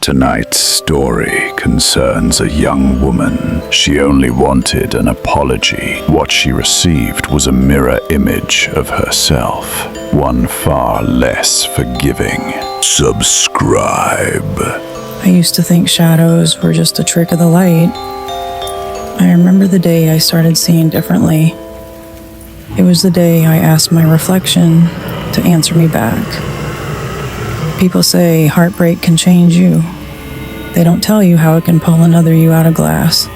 Tonight's story concerns a young woman. She only wanted an apology. What she received was a mirror image of herself, one far less forgiving. Subscribe. I used to think shadows were just a trick of the light. I remember the day I started seeing differently. It was the day I asked my reflection to answer me back. People say heartbreak can change you. They don't tell you how it can pull another you out of glass.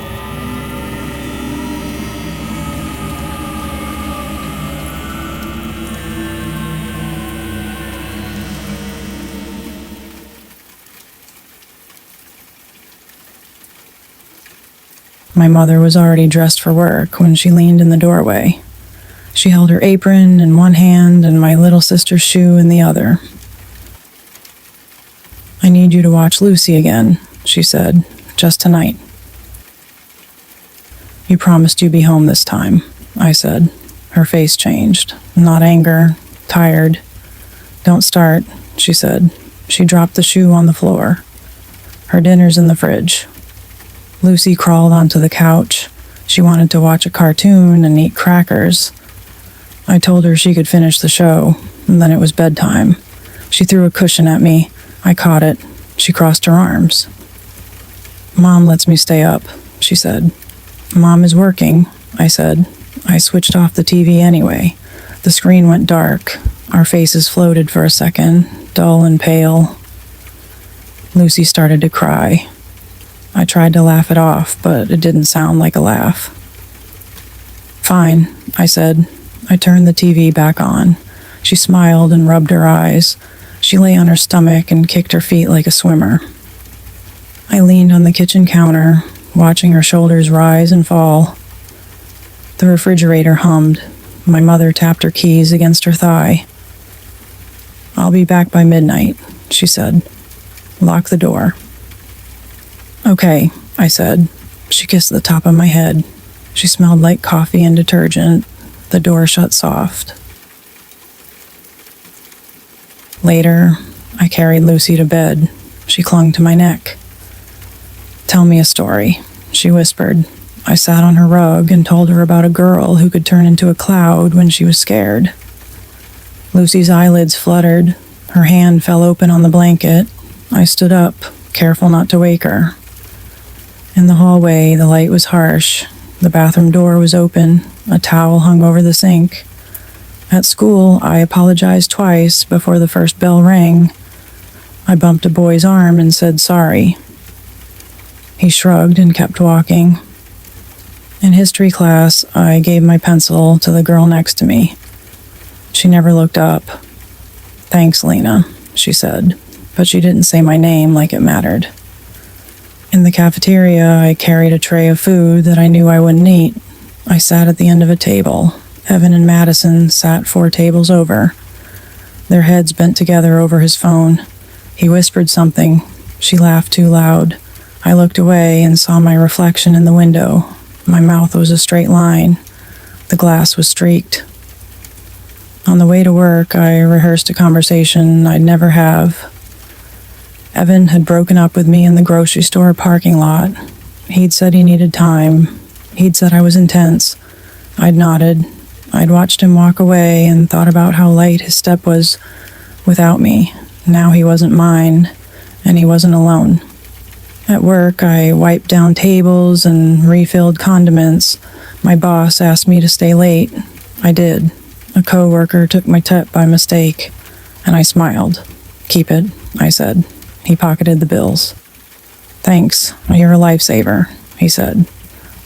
My mother was already dressed for work when she leaned in the doorway. She held her apron in one hand and my little sister's shoe in the other. "I need you to watch Lucy again," she said, "just tonight." "You promised you'd be home this time," I said. Her face changed. Not anger, tired. "Don't start," she said. She dropped the shoe on the floor. "Her dinner's in the fridge." Lucy crawled onto the couch. She wanted to watch a cartoon and eat crackers. I told her she could finish the show, and then it was bedtime. She threw a cushion at me. I caught it. She crossed her arms. "Mom lets me stay up," she said. "Mom is working," I said. I switched off the TV anyway. The screen went dark. Our faces floated for a second, dull and pale. Lucy started to cry. I tried to laugh it off, but it didn't sound like a laugh. "Fine," I said. I turned the TV back on. She smiled and rubbed her eyes. She lay on her stomach and kicked her feet like a swimmer. I leaned on the kitchen counter, watching her shoulders rise and fall. The refrigerator hummed. My mother tapped her keys against her thigh. "I'll be back by midnight," she said. "Lock the door." "Okay," I said. She kissed the top of my head. She smelled like coffee and detergent. The door shut soft. Later, I carried Lucy to bed. She clung to my neck. "Tell me a story," she whispered. I sat on her rug and told her about a girl who could turn into a cloud when she was scared. Lucy's eyelids fluttered. Her hand fell open on the blanket. I stood up, careful not to wake her. In the hallway, the light was harsh. The bathroom door was open. A towel hung over the sink. At school, I apologized twice before the first bell rang. I bumped a boy's arm and said sorry. He shrugged and kept walking. In history class, I gave my pencil to the girl next to me. She never looked up. "Thanks, Lena," she said, but she didn't say my name like it mattered. In the cafeteria, I carried a tray of food that I knew I wouldn't eat. I sat at the end of a table. Evan and Madison sat 4 tables over. Their heads bent together over his phone. He whispered something. She laughed too loud. I looked away and saw my reflection in the window. My mouth was a straight line. The glass was streaked. On the way to work, I rehearsed a conversation I'd never have. Evan had broken up with me in the grocery store parking lot. He'd said he needed time. He'd said I was intense. I'd nodded. I'd watched him walk away and thought about how light his step was without me. Now he wasn't mine, and he wasn't alone. At work, I wiped down tables and refilled condiments. My boss asked me to stay late. I did. A coworker took my tip by mistake, and I smiled. "Keep it," I said. He pocketed the bills. "Thanks, you're a lifesaver," he said.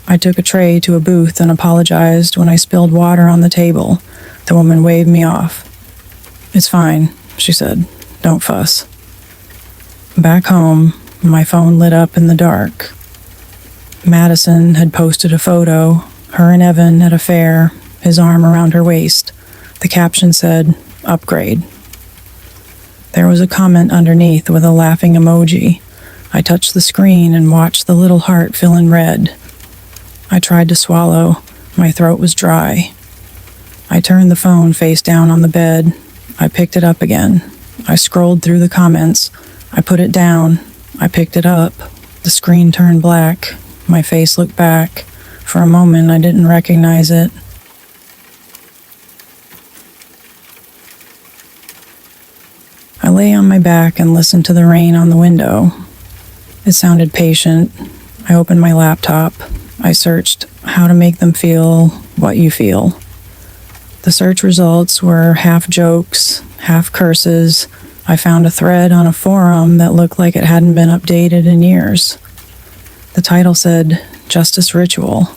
I took a tray to a booth and apologized when I spilled water on the table. The woman waved me off. "It's fine," she said. "Don't fuss." Back home, my phone lit up in the dark. Madison had posted a photo, her and Evan at a fair, his arm around her waist. The caption said, "Upgrade." There was a comment underneath with a laughing emoji. I touched the screen and watched the little heart fill in red. I tried to swallow. My throat was dry. I turned the phone face down on the bed. I picked it up again. I scrolled through the comments. I put it down. I picked it up. The screen turned black. My face looked back. For a moment, I didn't recognize it. I lay on my back and listened to the rain on the window. It sounded patient. I opened my laptop. I searched how to make them feel what you feel. The search results were half jokes, half curses. I found a thread on a forum that looked like it hadn't been updated in years. The title said, Justice Ritual.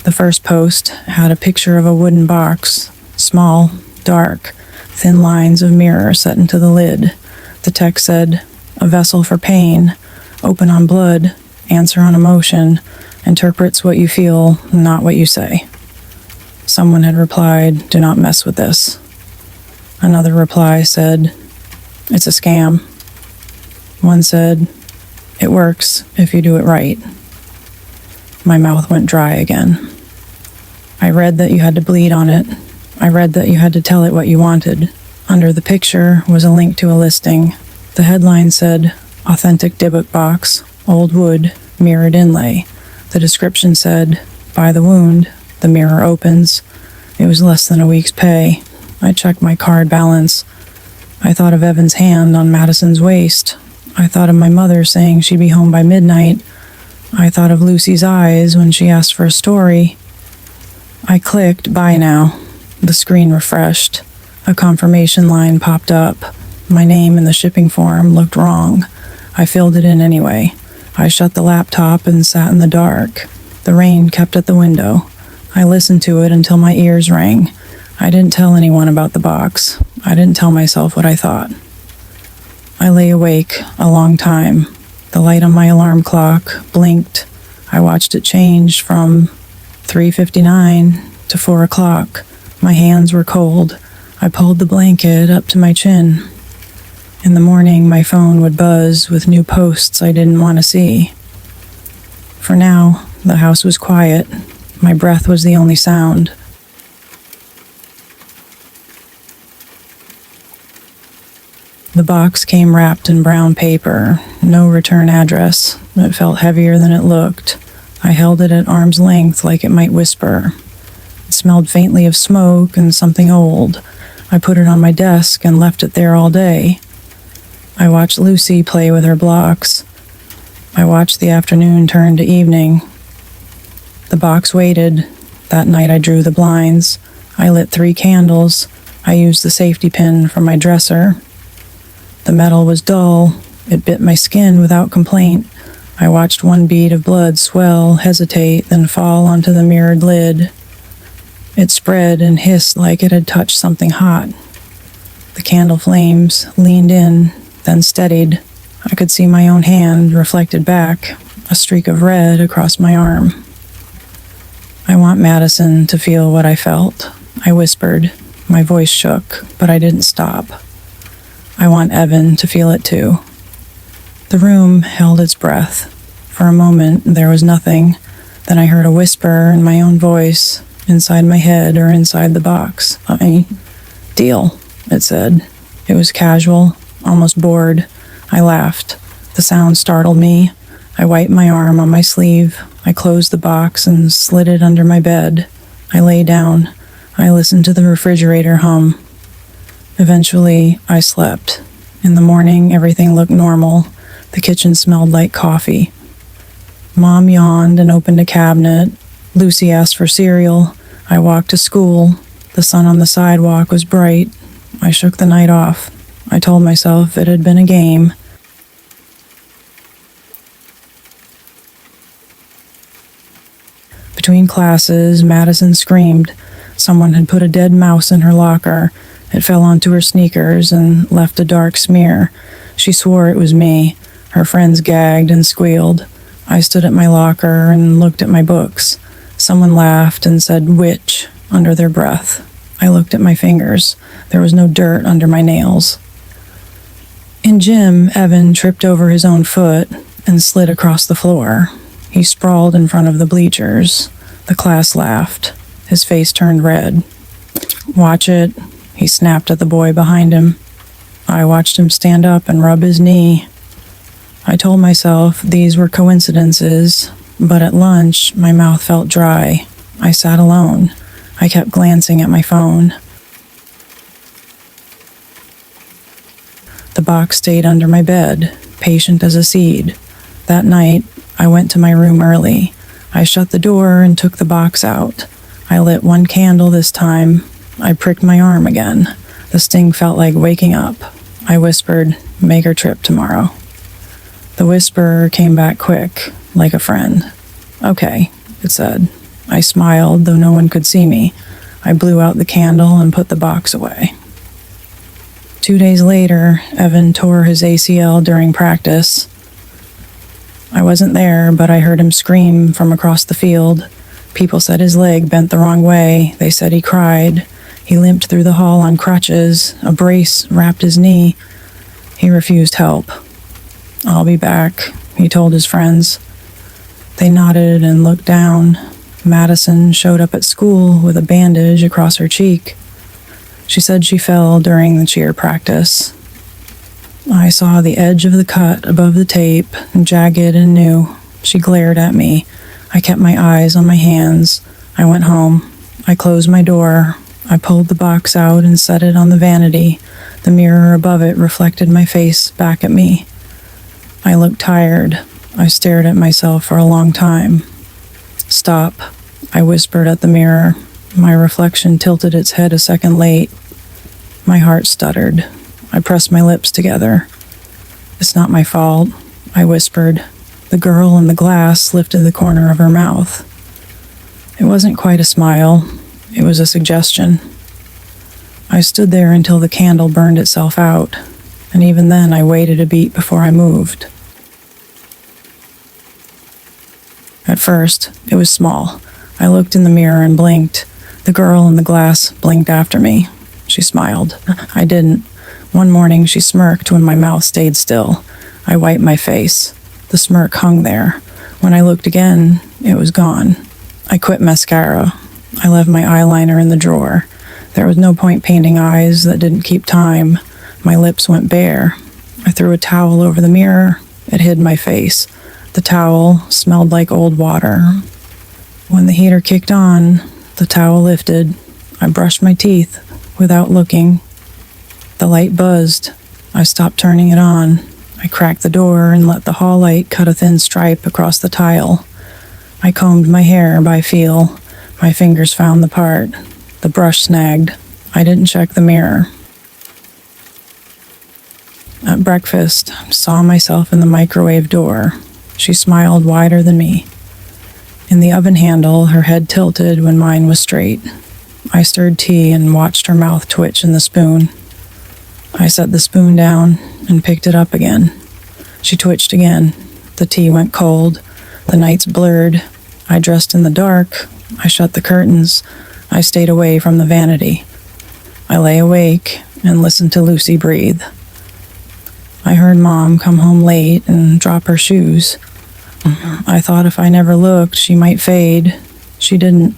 The first post had a picture of a wooden box, small, dark, thin lines of mirror set into the lid. The text said, a vessel for pain, open on blood, answer on emotion, interprets what you feel, not what you say. Someone had replied, do not mess with this. Another reply said, it's a scam. One said, it works if you do it right. My mouth went dry again. I read that you had to bleed on it. I read that you had to tell it what you wanted. Under the picture was a link to a listing. The headline said, authentic Dybbuk box, old wood, mirrored inlay. The description said, by the wound, the mirror opens. It was less than a week's pay. I checked my card balance. I thought of Evan's hand on Madison's waist. I thought of my mother saying she'd be home by midnight. I thought of Lucy's eyes when she asked for a story. I clicked buy now. The screen refreshed. A confirmation line popped up. My name in the shipping form looked wrong. I filled it in anyway. I shut the laptop and sat in the dark. The rain kept at the window. I listened to it until my ears rang. I didn't tell anyone about the box. I didn't tell myself what I thought. I lay awake a long time. The light on my alarm clock blinked. I watched it change from 3:59 to 4 o'clock. My hands were cold. I pulled the blanket up to my chin. In the morning, my phone would buzz with new posts I didn't want to see. For now, the house was quiet. My breath was the only sound. The box came wrapped in brown paper, no return address. It felt heavier than it looked. I held it at arm's length like it might whisper. It smelled faintly of smoke and something old. I put it on my desk and left it there all day. I watched Lucy play with her blocks. I watched the afternoon turn to evening. The box waited. That night I drew the blinds. I lit 3 candles. I used the safety pin from my dresser. The metal was dull. It bit my skin without complaint. I watched one bead of blood swell, hesitate, then fall onto the mirrored lid. It spread and hissed like it had touched something hot. The candle flames leaned in, then steadied. I could see my own hand reflected back, a streak of red across my arm. I want Madison to feel what I felt, I whispered. My voice shook, but I didn't stop. I want Evan to feel it too. The room held its breath. For a moment, there was nothing. Then I heard a whisper in my own voice, inside my head or inside the box. Deal, it said. It was casual, almost bored. I laughed. The sound startled me. I wiped my arm on my sleeve. I closed the box and slid it under my bed. I lay down. I listened to the refrigerator hum. Eventually, I slept. In the morning, everything looked normal. The kitchen smelled like coffee. Mom yawned and opened a cabinet. Lucy asked for cereal. I walked to school. The sun on the sidewalk was bright. I shook the night off. I told myself it had been a game. Between classes, Madison screamed. Someone had put a dead mouse in her locker. It fell onto her sneakers and left a dark smear. She swore it was me. Her friends gagged and squealed. I stood at my locker and looked at my books. Someone laughed and said, "Witch," under their breath. I looked at my fingers. There was no dirt under my nails. In gym, Evan tripped over his own foot and slid across the floor. He sprawled in front of the bleachers. The class laughed. His face turned red. "Watch it," he snapped at the boy behind him. I watched him stand up and rub his knee. I told myself these were coincidences, but at lunch, my mouth felt dry. I sat alone. I kept glancing at my phone. The box stayed under my bed, patient as a seed. That night, I went to my room early. I shut the door and took the box out. I lit one candle this time. I pricked my arm again. The sting felt like waking up. I whispered, "Make her trip tomorrow." The whisper came back quick, like a friend. "Okay," it said. I smiled, though no one could see me. I blew out the candle and put the box away. 2 days later, Evan tore his ACL during practice. I wasn't there, but I heard him scream from across the field. People said his leg bent the wrong way. They said he cried. He limped through the hall on crutches. A brace wrapped his knee. He refused help. "I'll be back," he told his friends. They nodded and looked down. Madison showed up at school with a bandage across her cheek. She said she fell during the cheer practice. I saw the edge of the cut above the tape, jagged and new. She glared at me. I kept my eyes on my hands. I went home. I closed my door. I pulled the box out and set it on the vanity. The mirror above it reflected my face back at me. I looked tired. I stared at myself for a long time. "Stop," I whispered at the mirror. My reflection tilted its head a second late. My heart stuttered. I pressed my lips together. "It's not my fault," I whispered. The girl in the glass lifted the corner of her mouth. It wasn't quite a smile. It was a suggestion. I stood there until the candle burned itself out, and even then I waited a beat before I moved. At first, it was small. I looked in the mirror and blinked. The girl in the glass blinked after me. She smiled. I didn't. One morning, she smirked when my mouth stayed still. I wiped my face. The smirk hung there. When I looked again, it was gone. I quit mascara. I left my eyeliner in the drawer. There was no point painting eyes that didn't keep time. My lips went bare. I threw a towel over the mirror. It hid my face. The towel smelled like old water. When the heater kicked on, the towel lifted. I brushed my teeth without looking. The light buzzed. I stopped turning it on. I cracked the door and let the hall light cut a thin stripe across the tile. I combed my hair by feel. My fingers found the part. The brush snagged. I didn't check the mirror. At breakfast, I saw myself in the microwave door. She smiled wider than me. In the oven handle, her head tilted when mine was straight. I stirred tea and watched her mouth twitch in the spoon. I set the spoon down and picked it up again. She twitched again. The tea went cold. The nights blurred. I dressed in the dark. I shut the curtains. I stayed away from the vanity. I lay awake and listened to Lucy breathe. I heard Mom come home late and drop her shoes. I thought if I never looked, she might fade. She didn't.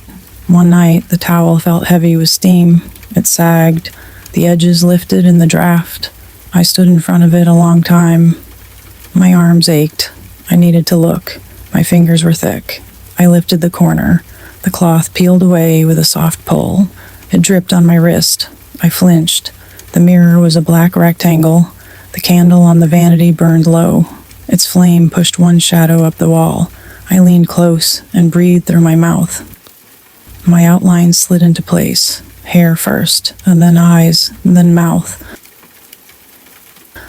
One night, the towel felt heavy with steam. It sagged. The edges lifted in the draft. I stood in front of it a long time. My arms ached. I needed to look. My fingers were thick. I lifted the corner. The cloth peeled away with a soft pull. It dripped on my wrist. I flinched. The mirror was a black rectangle. The candle on the vanity burned low. Its flame pushed one shadow up the wall. I leaned close and breathed through my mouth. My outline slid into place. Hair first, and then eyes, and then mouth.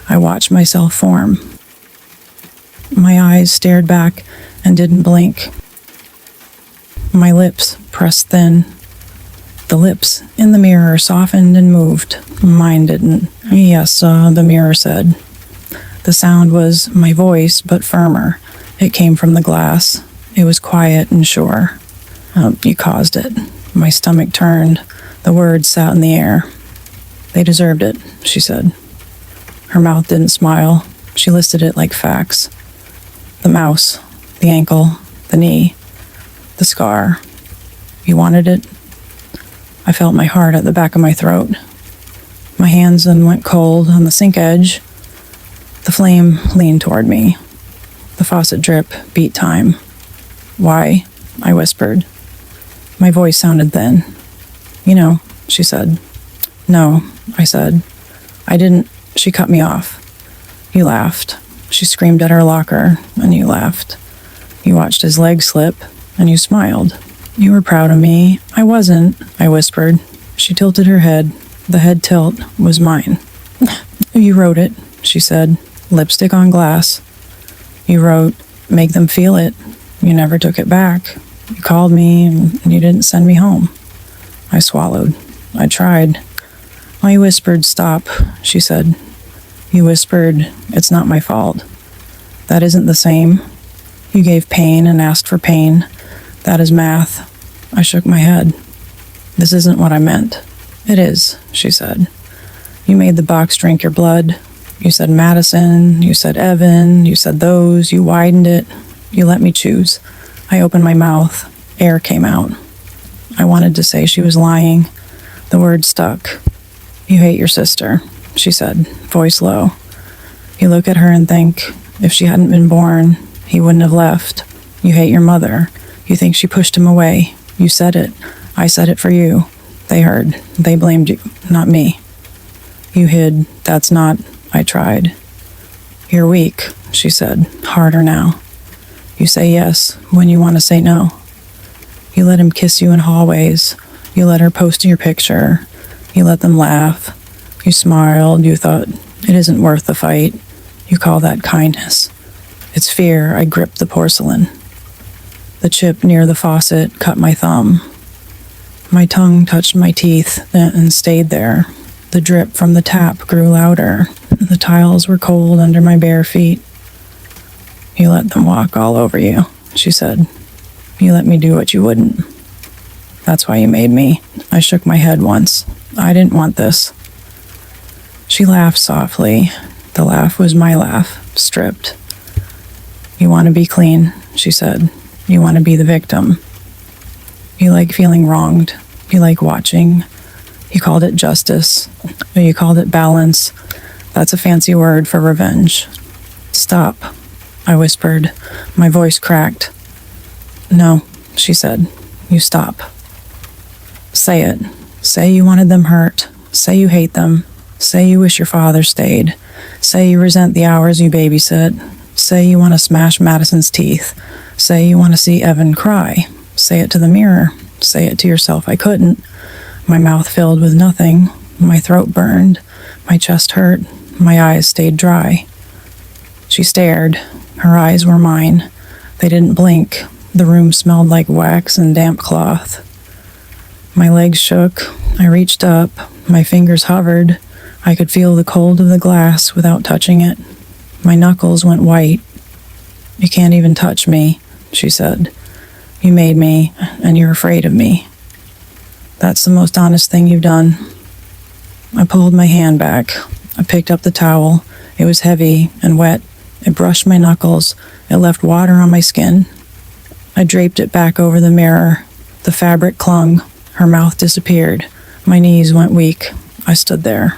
I watched myself form. My eyes stared back and didn't blink. My lips pressed thin. The lips in the mirror softened and moved. Mine didn't. "Yes," the mirror said. The sound was my voice, but firmer. It came from the glass. It was quiet and sure. "You caused it." My stomach turned. The words sat in the air. "They deserved it," she said. Her mouth didn't smile. She listed it like facts. The mouse, the ankle, the knee, the scar. "You wanted it?" I felt my heart at the back of my throat. My hands then went cold on the sink edge. The flame leaned toward me. The faucet drip beat time. Why? I whispered. My voice sounded thin. You know, she said. No, I said. I didn't. She cut me off. You laughed. She screamed at her locker, and you laughed. You watched his leg slip, and you smiled. You were proud of me. I wasn't, I whispered. She tilted her head. The head tilt was mine. You wrote it, she said. Lipstick on glass. You wrote, make them feel it. You never took it back. You called me, and you didn't send me home. I swallowed. I tried. I whispered, stop, she said. You whispered, it's not my fault. That isn't the same. You gave pain and asked for pain. That is math. I shook my head. This isn't what I meant. It is, she said. You made the box drink your blood. You said Madison, you said Evan, you said those, you widened it. You let me choose. I opened my mouth. Air came out. I wanted to say she was lying. The word stuck. You hate your sister, she said, voice low. You look at her and think, if she hadn't been born, he wouldn't have left. You hate your mother. You think she pushed him away. You said it. I said it for you. They heard. They blamed you, not me. You hid. That's not. I tried. You're weak, she said, harder now. You say yes when you want to say no. You let him kiss you in hallways. You let her post your picture. You let them laugh. You smiled. You thought, it isn't worth the fight. You call that kindness. It's fear. I gripped the porcelain. The chip near the faucet cut my thumb. My tongue touched my teeth and stayed there. The drip from the tap grew louder. The tiles were cold under my bare feet. You let them walk all over you, she said. You let me do what you wouldn't. That's why you made me. I shook my head once. I didn't want this. She laughed softly. The laugh was my laugh, stripped. You want to be clean, she said. You want to be the victim. You like feeling wronged. You like watching. You called it justice. You called it balance. That's a fancy word for revenge. Stop, I whispered. My voice cracked. No, she said. You stop. Say it. Say you wanted them hurt. Say you hate them. Say you wish your father stayed. Say you resent the hours you babysit. Say you want to smash Madison's teeth. Say you want to see Evan cry. Say it to the mirror. Say it to yourself. I couldn't. My mouth filled with nothing. My throat burned. My chest hurt. My eyes stayed dry. She stared. Her eyes were mine. They didn't blink. The room smelled like wax and damp cloth. My legs shook. I reached up. My fingers hovered. I could feel the cold of the glass without touching it. My knuckles went white. You can't even touch me, she said. You made me, and you're afraid of me. That's the most honest thing you've done. I pulled my hand back. I picked up the towel. It was heavy and wet. It brushed my knuckles. It left water on my skin. I draped it back over the mirror. The fabric clung. Her mouth disappeared. My knees went weak. I stood there.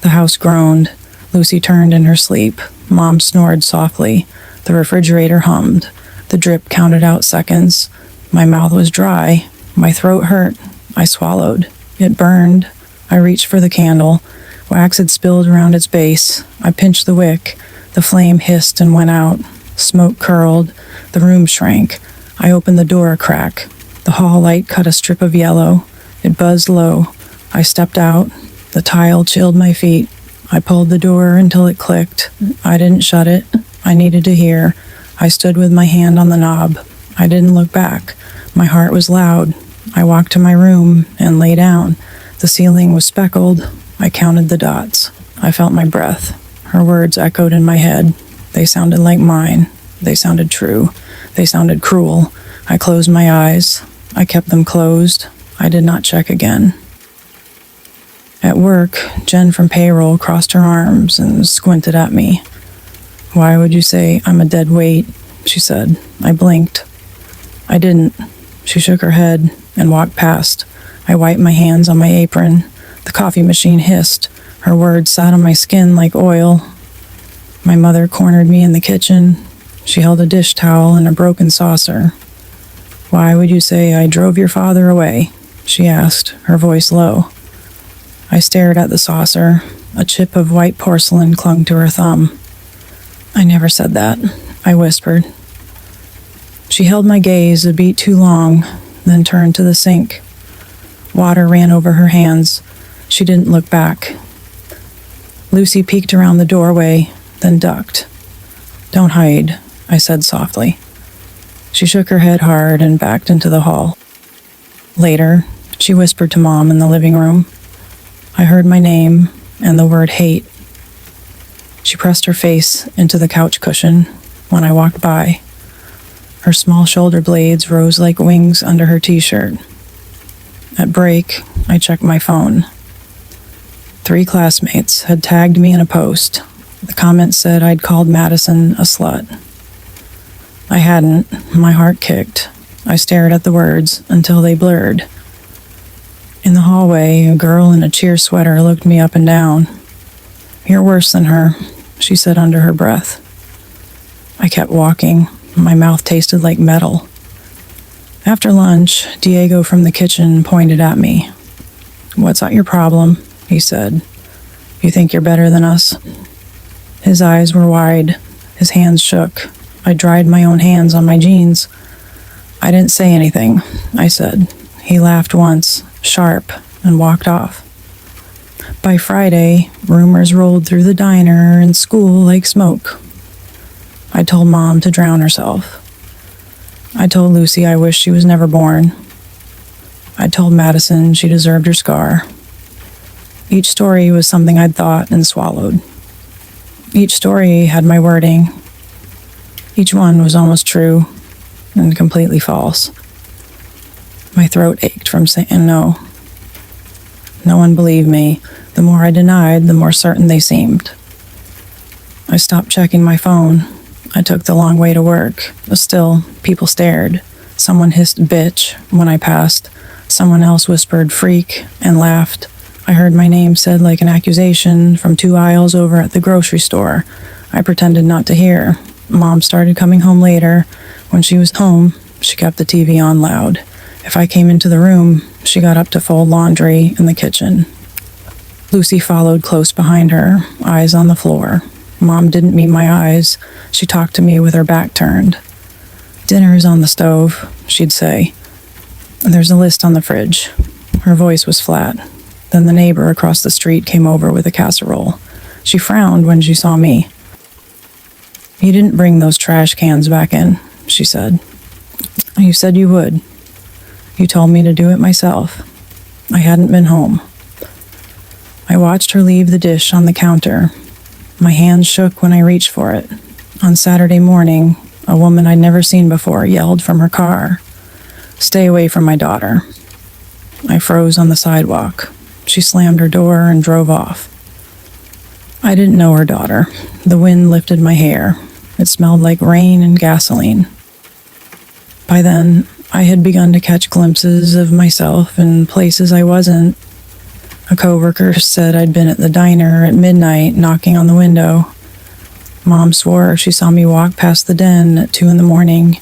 The house groaned. Lucy turned in her sleep. Mom snored softly. The refrigerator hummed. The drip counted out seconds. My mouth was dry. My throat hurt. I swallowed. It burned. I reached for the candle. Wax had spilled around its base. I pinched the wick. The flame hissed and went out. Smoke curled. The room shrank. I opened the door a crack. The hall light cut a strip of yellow. It buzzed low. I stepped out. The tile chilled my feet. I pulled the door until it clicked. I didn't shut it. I needed to hear. I stood with my hand on the knob. I didn't look back. My heart was loud. I walked to my room and lay down. The ceiling was speckled. I counted the dots. I felt my breath. Her words echoed in my head. They sounded like mine. They sounded true. They sounded cruel. I closed my eyes. I kept them closed. I did not check again. At work, Jen from payroll crossed her arms and squinted at me. Why would you say I'm a dead weight? She said. I blinked. I didn't. She shook her head and walked past. I wiped my hands on my apron. The coffee machine hissed. Her words sat on my skin like oil. My mother cornered me in the kitchen. She held a dish towel and a broken saucer. "Why would you say I drove your father away?" she asked, her voice low. I stared at the saucer. A chip of white porcelain clung to her thumb. "I never said that," I whispered. She held my gaze a beat too long, then turned to the sink. Water ran over her hands. She didn't look back. Lucy peeked around the doorway, then ducked. "Don't hide," I said softly. She shook her head hard and backed into the hall. Later, she whispered to Mom in the living room. I heard my name and the word hate. She pressed her face into the couch cushion when I walked by. Her small shoulder blades rose like wings under her t-shirt. At break, I checked my phone. 3 classmates had tagged me in a post. The comment said I'd called Madison a slut. I hadn't. My heart kicked. I stared at the words until they blurred. In the hallway, a girl in a cheer sweater looked me up and down. "You're worse than her," she said under her breath. I kept walking. My mouth tasted like metal. After lunch, Diego from the kitchen pointed at me. "What's your problem?" he said. "You think you're better than us?" His eyes were wide. His hands shook. I dried my own hands on my jeans. "I didn't say anything," I said. He laughed once, sharp, and walked off. By Friday, rumors rolled through the diner and school like smoke. I told Mom to drown herself. I told Lucy I wished she was never born. I told Madison she deserved her scar. Each story was something I'd thought and swallowed. Each story had my wording. Each one was almost true and completely false. My throat ached from saying no. No one believed me. The more I denied, the more certain they seemed. I stopped checking my phone. I took the long way to work, but still, people stared. Someone hissed bitch when I passed. Someone else whispered freak and laughed. I heard my name said like an accusation from 2 aisles over at the grocery store. I pretended not to hear. Mom started coming home later. When she was home, she kept the TV on loud. If I came into the room, she got up to fold laundry in the kitchen. Lucy followed close behind her, eyes on the floor. Mom didn't meet my eyes. She talked to me with her back turned. "Dinner's on the stove," she'd say. "There's a list on the fridge." Her voice was flat. Then the neighbor across the street came over with a casserole. She frowned when she saw me. "You didn't bring those trash cans back in," she said. "You said you would. You told me to do it myself. I hadn't been home." I watched her leave the dish on the counter. My hands shook when I reached for it. On Saturday morning, a woman I'd never seen before yelled from her car, "Stay away from my daughter." I froze on the sidewalk. She slammed her door and drove off. I didn't know her daughter. The wind lifted my hair. It smelled like rain and gasoline. By then, I had begun to catch glimpses of myself in places I wasn't. A coworker said I'd been at the diner at midnight knocking on the window. Mom swore she saw me walk past the den at 2 a.m,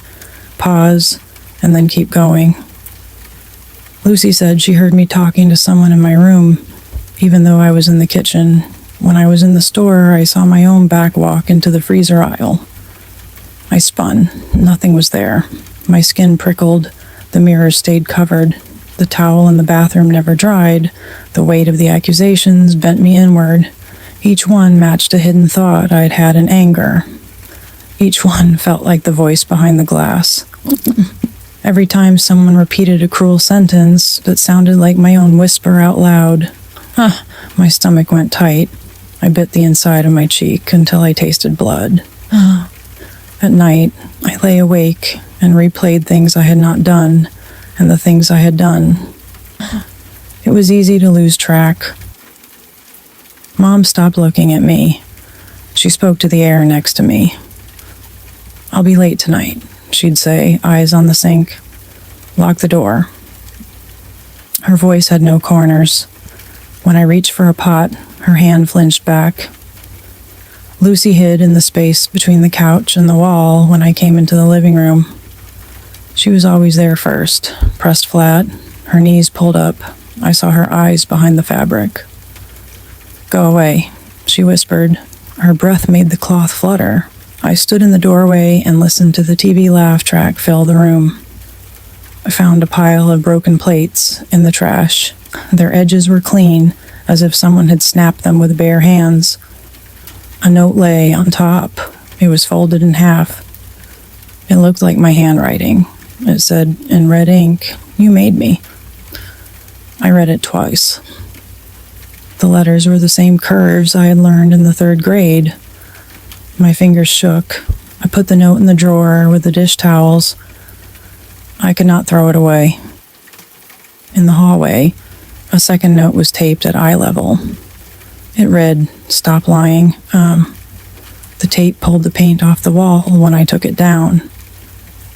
pause, and then keep going. Lucy said she heard me talking to someone in my room, even though I was in the kitchen. When I was in the store, I saw my own back walk into the freezer aisle. I spun. Nothing was there. My skin prickled. The mirror stayed covered. The towel in the bathroom never dried. The weight of the accusations bent me inward. Each one matched a hidden thought I'd had in anger. Each one felt like the voice behind the glass. Every time someone repeated a cruel sentence that sounded like my own whisper out loud. My stomach went tight. I bit the inside of my cheek until I tasted blood. At night, I lay awake and replayed things I had not done and the things I had done. It was easy to lose track. Mom stopped looking at me. She spoke to the air next to me. "I'll be late tonight," she'd say, eyes on the sink. "Lock the door." Her voice had no corners. When I reached for a pot, her hand flinched back. Lucy hid in the space between the couch and the wall when I came into the living room. She was always there first, pressed flat, her knees pulled up. I saw her eyes behind the fabric. "Go away," she whispered. Her breath made the cloth flutter. I stood in the doorway and listened to the TV laugh track fill the room. I found a pile of broken plates in the trash. Their edges were clean, as if someone had snapped them with bare hands. A note lay on top. It was folded in half. It looked like my handwriting. It said in red ink, "You made me." I read it twice. The letters were the same curves I had learned in the 3rd grade. My fingers shook. I put the note in the drawer with the dish towels. I could not throw it away. In the hallway, a second note was taped at eye level. It read, "Stop lying." The tape pulled the paint off the wall when I took it down.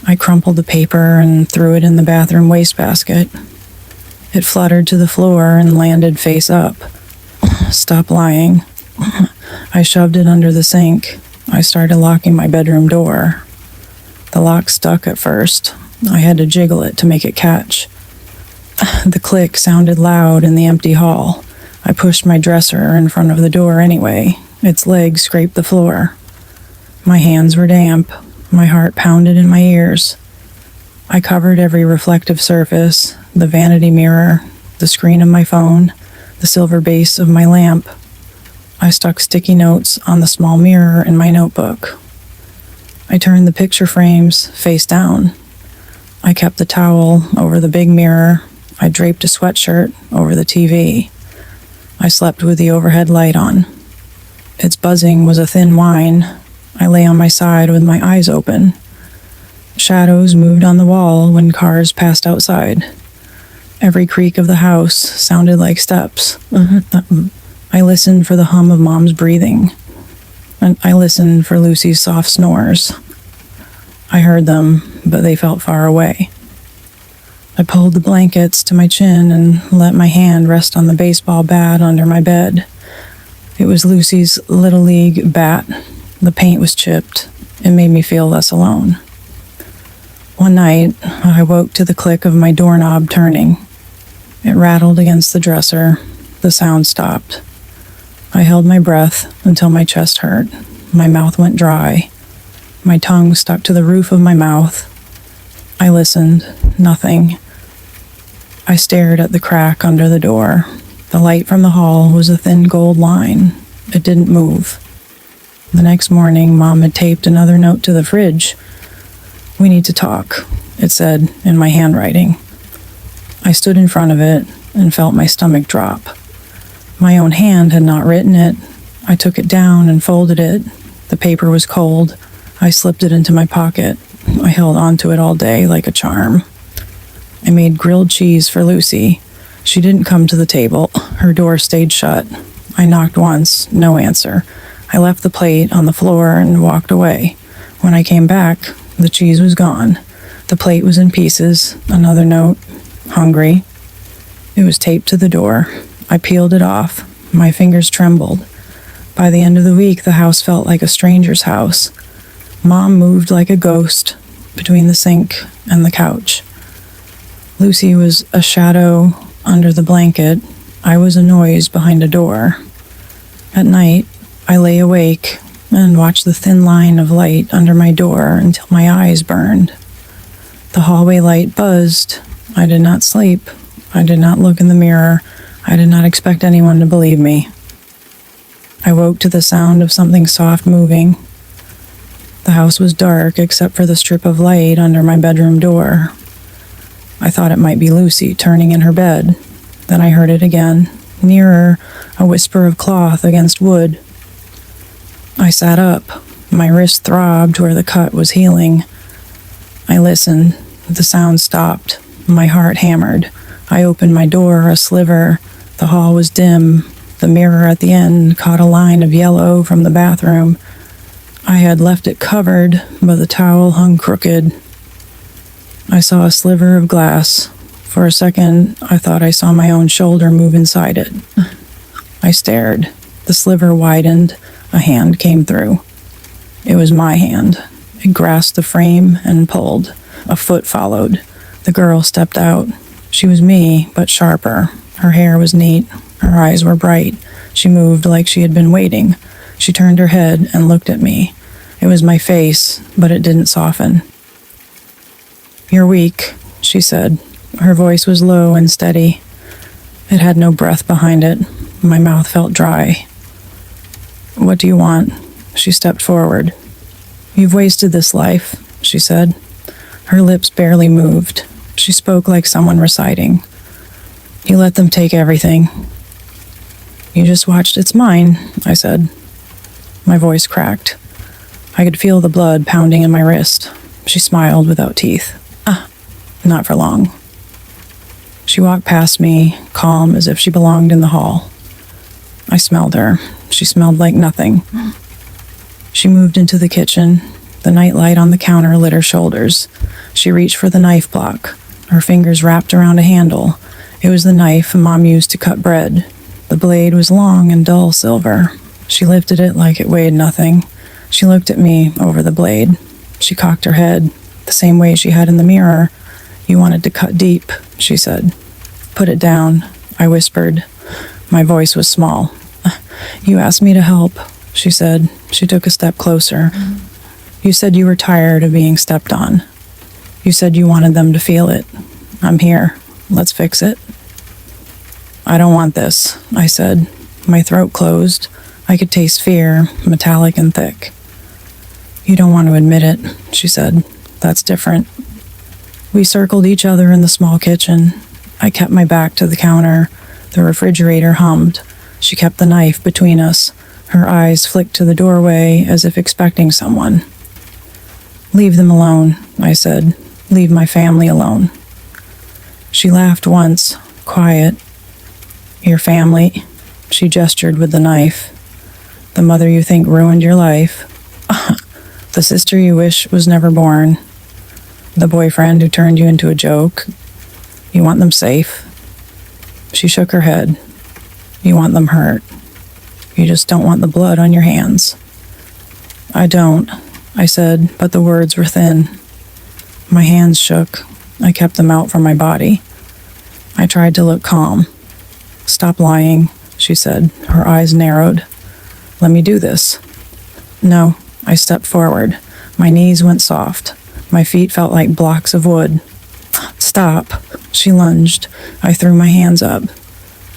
I crumpled the paper and threw it in the bathroom wastebasket. It fluttered to the floor and landed face up. "Stop lying." I shoved it under the sink. I started locking my bedroom door. The lock stuck at first. I had to jiggle it to make it catch. The click sounded loud in the empty hall. I pushed my dresser in front of the door anyway. Its legs scraped the floor. My hands were damp. My heart pounded in my ears. I covered every reflective surface, the vanity mirror, the screen of my phone, the silver base of my lamp. I stuck sticky notes on the small mirror in my notebook. I turned the picture frames face down. I kept the towel over the big mirror. I draped a sweatshirt over the TV. I slept with the overhead light on. Its buzzing was a thin whine. I lay on my side with my eyes open. Shadows moved on the wall when cars passed outside. Every creak of the house sounded like steps. I listened for the hum of Mom's breathing, and I listened for Lucy's soft snores. I heard them, but they felt far away. I pulled the blankets to my chin and let my hand rest on the baseball bat under my bed. It was Lucy's Little League bat. The paint was chipped. It made me feel less alone. One night, I woke to the click of my doorknob turning. It rattled against the dresser. The sound stopped. I held my breath until my chest hurt. My mouth went dry. My tongue stuck to the roof of my mouth. I listened. Nothing. I stared at the crack under the door. The light from the hall was a thin gold line. It didn't move. The next morning, Mom had taped another note to the fridge. "We need to talk," it said in my handwriting. I stood in front of it and felt my stomach drop. My own hand had not written it. I took it down and folded it. The paper was cold. I slipped it into my pocket. I held onto it all day like a charm. I made grilled cheese for Lucy. She didn't come to the table. Her door stayed shut. I knocked once, no answer. I left the plate on the floor and walked away. When I came back, the cheese was gone. The plate was in pieces. Another note. Hungry. It was taped to the door. I peeled it off. My fingers trembled. By the end of the week, the house felt like a stranger's house. Mom moved like a ghost between the sink and the couch. Lucy was a shadow under the blanket. I was a noise behind a door. At night, I lay awake and watched the thin line of light under my door until my eyes burned. The hallway light buzzed. I did not sleep. I did not look in the mirror. I did not expect anyone to believe me. I woke to the sound of something soft moving. The house was dark except for the strip of light under my bedroom door. I thought it might be Lucy turning in her bed. Then I heard it again, nearer, a whisper of cloth against wood. I sat up. My wrist throbbed where the cut was healing. I listened. The sound stopped. My heart hammered. I opened my door a sliver. The hall was dim. The mirror at the end caught a line of yellow from the bathroom. I had left it covered, but the towel hung crooked. I saw a sliver of glass. For a second, I thought I saw my own shoulder move inside it. I stared. The sliver widened. a hand came through. It was my hand. It grasped the frame and pulled. A foot followed. The girl stepped out. She was me, but sharper. Her hair was neat. Her eyes were bright. She moved like she had been waiting. She turned her head and looked at me. It was my face, but it didn't soften. "You're weak," she said. Her voice was low and steady. It had no breath behind it. My mouth felt dry. "What do you want?" She stepped forward. "You've wasted this life," she said. Her lips barely moved. She spoke like someone reciting. "You let them take everything." "You just watched It's Mine," I said. My voice cracked. I could feel the blood pounding in my wrist. She smiled without teeth. Not for long." She walked past me, calm as if she belonged in the hall. I smelled her. She smelled like nothing. She moved into the kitchen. The nightlight on the counter lit her shoulders. She reached for the knife block. Her fingers wrapped around a handle. It was the knife Mom used to cut bread. The blade was long and dull silver. She lifted it like it weighed nothing. She looked at me over the blade. She cocked her head, the same way she had in the mirror. "You wanted to cut deep," she said. "Put it down," I whispered. My voice was small. "You asked me to help," she said. She took a step closer. "You said you were tired of being stepped on. You said you wanted them to feel it. I'm here. Let's fix it." "I don't want this," I said. My throat closed. I could taste fear, metallic and thick. "You don't want to admit it," she said. "That's different." We circled each other in the small kitchen. I kept my back to the counter. The refrigerator hummed. She kept the knife between us. Her eyes flicked to the doorway as if expecting someone. "Leave them alone," I said. "Leave my family alone." She laughed once, quiet. "Your family?" She gestured with the knife. "The mother you think ruined your life. The sister you wish was never born. The boyfriend who turned you into a joke. You want them safe." She shook her head. "You want them hurt. You just don't want the blood on your hands." "I don't," I said, but the words were thin. My hands shook. I kept them out from my body. I tried to look calm. "Stop lying," she said. Her eyes narrowed. "Let me do this." "No." I stepped forward. My knees went soft. My feet felt like blocks of wood. "Stop." She lunged. I threw my hands up.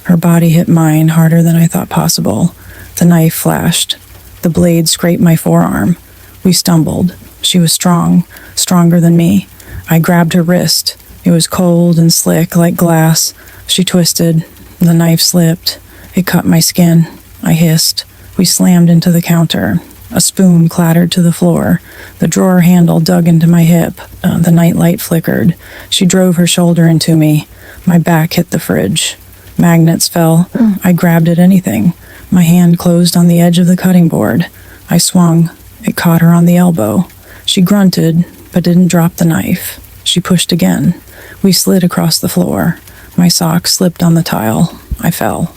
Her body hit mine harder than I thought possible. The knife flashed. The blade scraped my forearm. We stumbled. She was strong, stronger than me. I grabbed her wrist. It was cold and slick like glass. She twisted. The knife slipped. It cut my skin. I hissed. We slammed into the counter. A spoon clattered to the floor. The drawer handle dug into my hip. The nightlight flickered. She drove her shoulder into me. My back hit the fridge. Magnets fell. I grabbed at anything. My hand closed on the edge of the cutting board. I swung. It caught her on the elbow. She grunted, but didn't drop the knife. She pushed again. We slid across the floor. My sock slipped on the tile. I fell.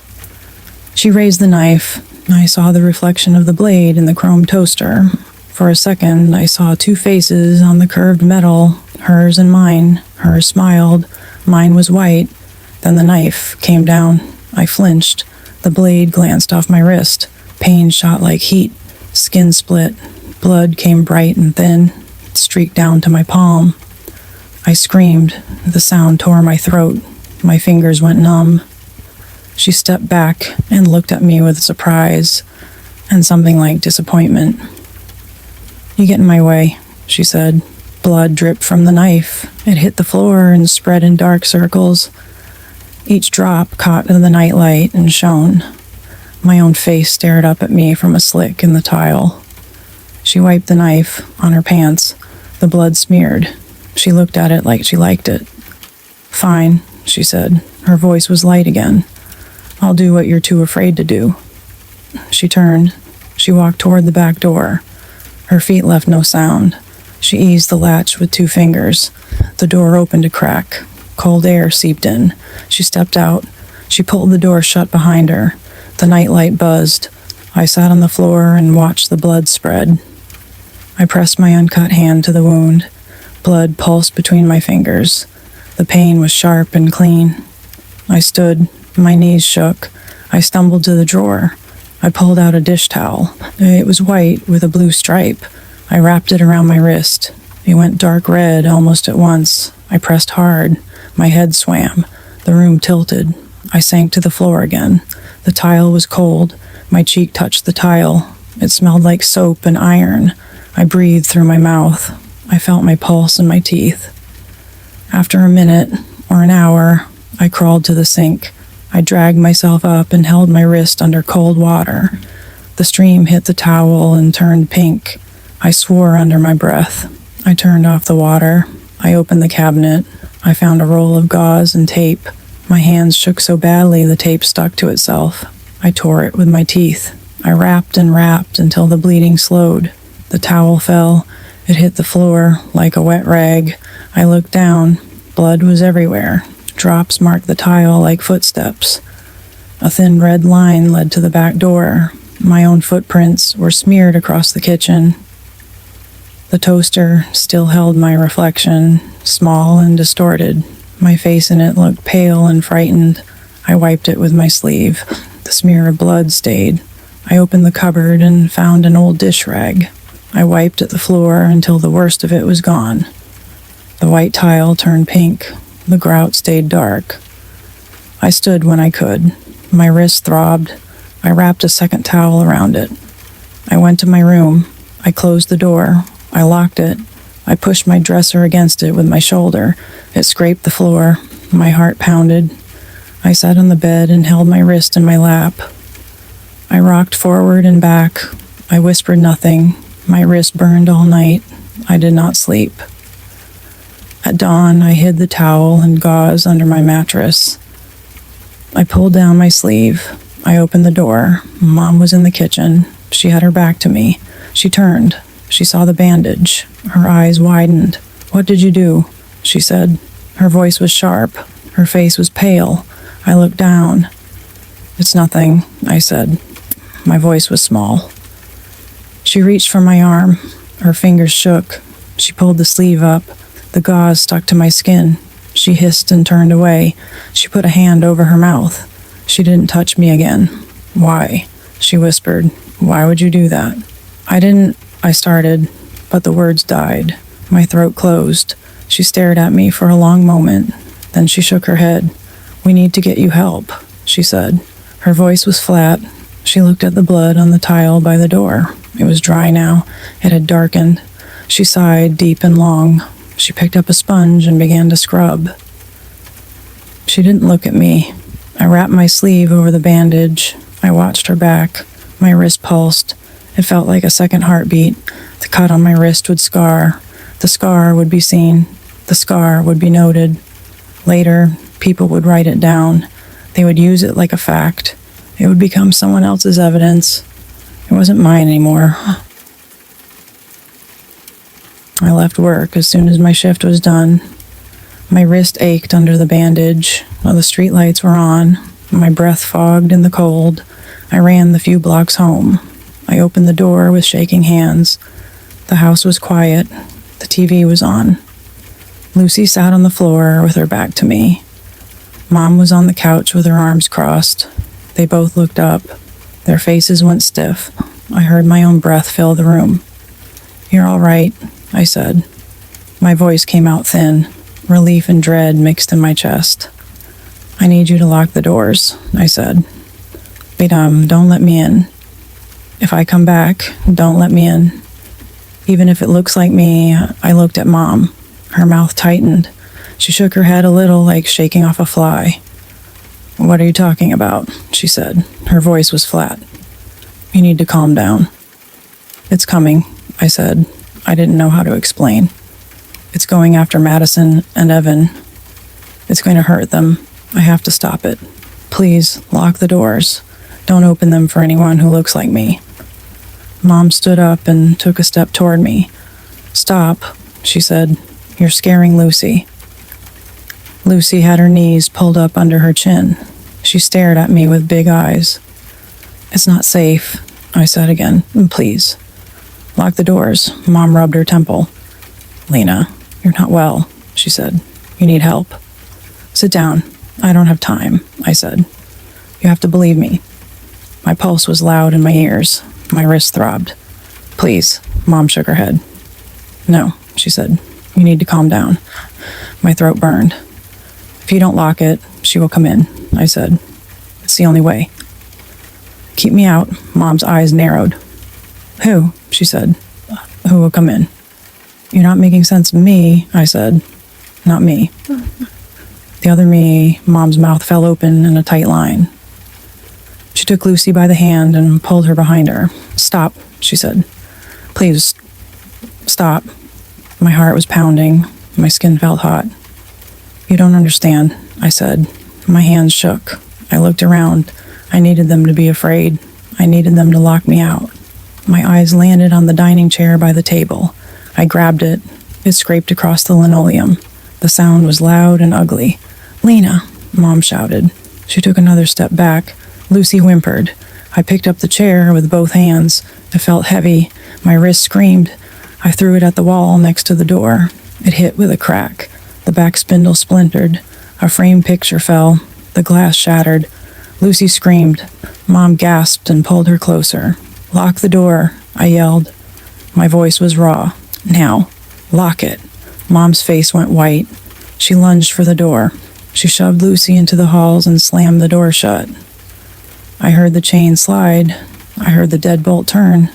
She raised the knife. I saw the reflection of the blade in the chrome toaster. For a second, I saw two faces on the curved metal, hers and mine. Hers smiled. Mine was white. Then the knife came down. I flinched. The blade glanced off my wrist. Pain shot like heat. Skin split. Blood came bright and thin. It streaked down to my palm. I screamed. The sound tore my throat. My fingers went numb. She stepped back and looked at me with surprise and something like disappointment. "You get in my way," she said. Blood dripped from the knife. It hit the floor and spread in dark circles. Each drop caught in the nightlight and shone. My own face stared up at me from a slick in the tile. She wiped the knife on her pants. The blood smeared. She looked at it like she liked it. "Fine," she said. Her voice was light again. "I'll do what you're too afraid to do." She turned. She walked toward the back door. Her feet left no sound. She eased the latch with 2 fingers. The door opened a crack. Cold air seeped in. She stepped out. She pulled the door shut behind her. The nightlight buzzed. I sat on the floor and watched the blood spread. I pressed my uncut hand to the wound. Blood pulsed between my fingers. The pain was sharp and clean. I stood, my knees shook. I stumbled to the drawer. I pulled out a dish towel. It was white with a blue stripe. I wrapped it around my wrist. It went dark red almost at once. I pressed hard. My head swam. The room tilted. I sank to the floor again. The tile was cold. My cheek touched the tile. It smelled like soap and iron. I breathed through my mouth. I felt my pulse in my teeth. After a minute or an hour, I crawled to the sink. I dragged myself up and held my wrist under cold water. The stream hit the towel and turned pink. I swore under my breath. I turned off the water. I opened the cabinet. I found a roll of gauze and tape. My hands shook so badly the tape stuck to itself. I tore it with my teeth. I wrapped and wrapped until the bleeding slowed. The towel fell. It hit the floor like a wet rag. I looked down. Blood was everywhere. Drops marked the tile like footsteps. A thin red line led to the back door. My own footprints were smeared across the kitchen. The toaster still held my reflection, small and distorted. My face in it looked pale and frightened. I wiped it with my sleeve. The smear of blood stayed. I opened the cupboard and found an old dish rag. I wiped at the floor until the worst of it was gone. The white tile turned pink. The grout stayed dark. I stood when I could. My wrist throbbed. I wrapped a second towel around it. I went to my room. I closed the door. I locked it. I pushed my dresser against it with my shoulder. It scraped the floor. My heart pounded. I sat on the bed and held my wrist in my lap. I rocked forward and back. I whispered nothing. My wrist burned all night. I did not sleep. At dawn, I hid the towel and gauze under my mattress. I pulled down my sleeve. I opened the door. Mom was in the kitchen. She had her back to me. She turned. She saw the bandage. Her eyes widened. "What did you do?" she said. Her voice was sharp. Her face was pale. I looked down. "It's nothing," I said. My voice was small. She reached for my arm. Her fingers shook. She pulled the sleeve up. The gauze stuck to my skin. She hissed and turned away. She put a hand over her mouth. She didn't touch me again. "Why?" she whispered. "Why would you do that?" I started, but the words died. My throat closed. She stared at me for a long moment. Then she shook her head. "We need to get you help," she said. Her voice was flat. She looked at the blood on the tile by the door. It was dry now. It had darkened. She sighed deep and long. She picked up a sponge and began to scrub. She didn't look at me. I wrapped my sleeve over the bandage. I watched her back. My wrist pulsed. It felt like a second heartbeat. The cut on my wrist would scar. The scar would be seen. The scar would be noted. Later, people would write it down. They would use it like a fact. It would become someone else's evidence. It wasn't mine anymore. I left work as soon as my shift was done. My wrist ached under the bandage. While the streetlights were on, my breath fogged in the cold. I ran the few blocks home. I opened the door with shaking hands. The house was quiet. The TV was on. Lucy sat on the floor with her back to me. Mom was on the couch with her arms crossed. They both looked up. Their faces went stiff. I heard my own breath fill the room. "You're all right," I said. My voice came out thin. Relief and dread mixed in my chest. "I need you to lock the doors," I said. Don't let me in. If I come back, don't let me in." Even if it looks like me, I looked at Mom. Her mouth tightened. She shook her head a little, like shaking off a fly. "What are you talking about?" she said. Her voice was flat. "You need to calm down." "It's coming," I said. I didn't know how to explain. "It's going after Madison and Evan. It's going to hurt them. I have to stop it. Please, lock the doors. Don't open them for anyone who looks like me." Mom stood up and took a step toward me. "Stop," she said. "You're scaring Lucy." Lucy had her knees pulled up under her chin. She stared at me with big eyes. "It's not safe," I said again. Please. Lock the doors. Mom rubbed her temple. Lena, you're not well, she said. You need help. Sit down. I don't have time, I said. You have to believe me. My pulse was loud in my ears. My wrist throbbed. Please. Mom shook her head. No, she said. You need to calm down. My throat burned. If you don't lock it, she will come in, I said. It's the only way. Keep me out. Mom's eyes narrowed. Who? She said. Who will come in? You're not making sense to me, I said. Not me. The other me, Mom's mouth fell open in a tight line. She took Lucy by the hand and pulled her behind her. Stop, she said. Please, stop. My heart was pounding. My skin felt hot. You don't understand, I said. My hands shook. I looked around. I needed them to be afraid. I needed them to lock me out. My eyes landed on the dining chair by the table. I grabbed it. It scraped across the linoleum. The sound was loud and ugly. Lena, Mom shouted. She took another step back. Lucy whimpered. I picked up the chair with both hands. It felt heavy. My wrist screamed. I threw it at the wall next to the door. It hit with a crack. The back spindle splintered. A framed picture fell. The glass shattered. Lucy screamed. Mom gasped and pulled her closer. Lock the door, I yelled. My voice was raw. Now, lock it. Mom's face went white. She lunged for the door. She shoved Lucy into the halls and slammed the door shut. I heard the chain slide. I heard the deadbolt turn.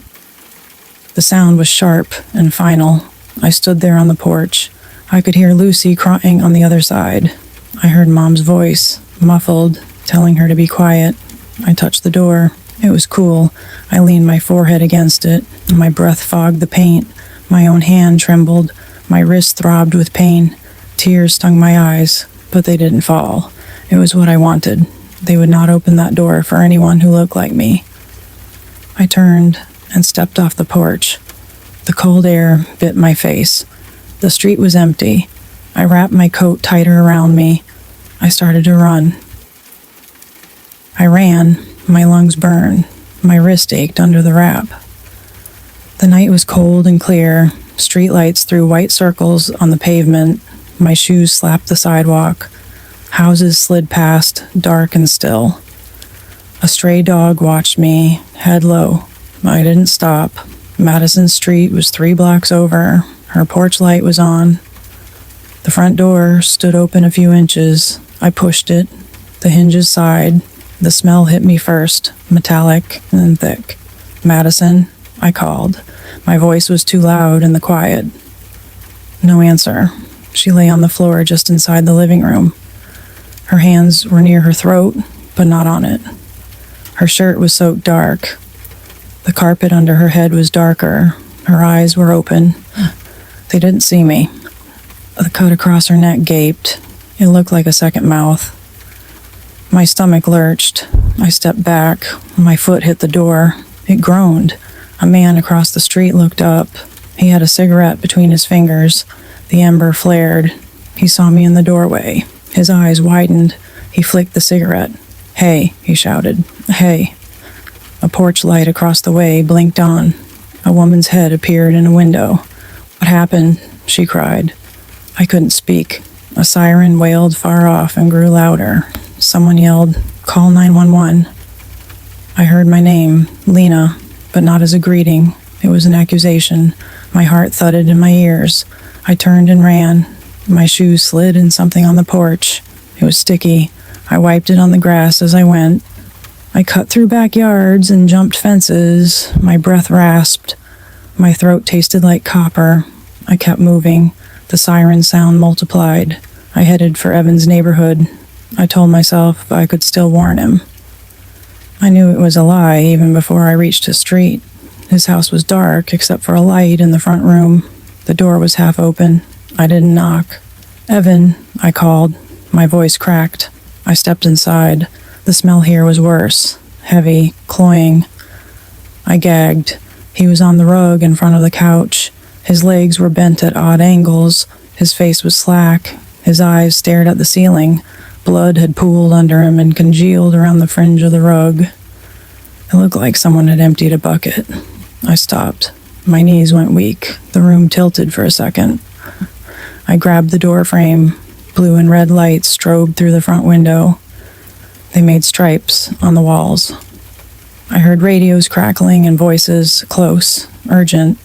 The sound was sharp and final. I stood there on the porch. I could hear Lucy crying on the other side. I heard Mom's voice, muffled, telling her to be quiet. I touched the door. It was cool. I leaned my forehead against it. My breath fogged the paint. My own hand trembled. My wrist throbbed with pain. Tears stung my eyes, but they didn't fall. It was what I wanted. They would not open that door for anyone who looked like me. I turned and stepped off the porch. The cold air bit my face. The street was empty. I wrapped my coat tighter around me. I started to run. I ran. My lungs burned. My wrist ached under the wrap. The night was cold and clear. Streetlights threw white circles on the pavement. My shoes slapped the sidewalk. Houses slid past, dark and still. A stray dog watched me, head low. I didn't stop. Madison Street was 3 blocks over. Her porch light was on. The front door stood open a few inches. I pushed it. The hinges sighed. The smell hit me first, metallic and thick. Madison, I called. My voice was too loud in the quiet. No answer. She lay on the floor just inside the living room. Her hands were near her throat, but not on it. Her shirt was soaked dark. The carpet under her head was darker. Her eyes were open. They didn't see me. The cut across her neck gaped. It looked like a second mouth. My stomach lurched. I stepped back. My foot hit the door. It groaned. A man across the street looked up. He had a cigarette between his fingers. The ember flared. He saw me in the doorway. His eyes widened. He flicked the cigarette. Hey, he shouted. Hey. A porch light across the way blinked on. A woman's head appeared in a window. What happened? She cried. I couldn't speak. A siren wailed far off and grew louder. Someone yelled, "Call 911." I heard my name, Lena, but not as a greeting. It was an accusation. My heart thudded in my ears. I turned and ran. My shoes slid in something on the porch. It was sticky. I wiped it on the grass as I went. I cut through backyards and jumped fences. My breath rasped. My throat tasted like copper. I kept moving. The siren sound multiplied. I headed for Evan's neighborhood. I told myself I could still warn him. I knew it was a lie even before I reached his street. His house was dark except for a light in the front room. The door was half open. I didn't knock. Evan, I called. My voice cracked. I stepped inside. The smell here was worse. Heavy, cloying. I gagged. He was on the rug in front of the couch. His legs were bent at odd angles. His face was slack. His eyes stared at the ceiling. Blood had pooled under him and congealed around the fringe of the rug. It looked like someone had emptied a bucket. I stopped. My knees went weak. The room tilted for a second. I grabbed the door frame. Blue and red lights strobed through the front window. They made stripes on the walls. I heard radios crackling and voices, close, urgent.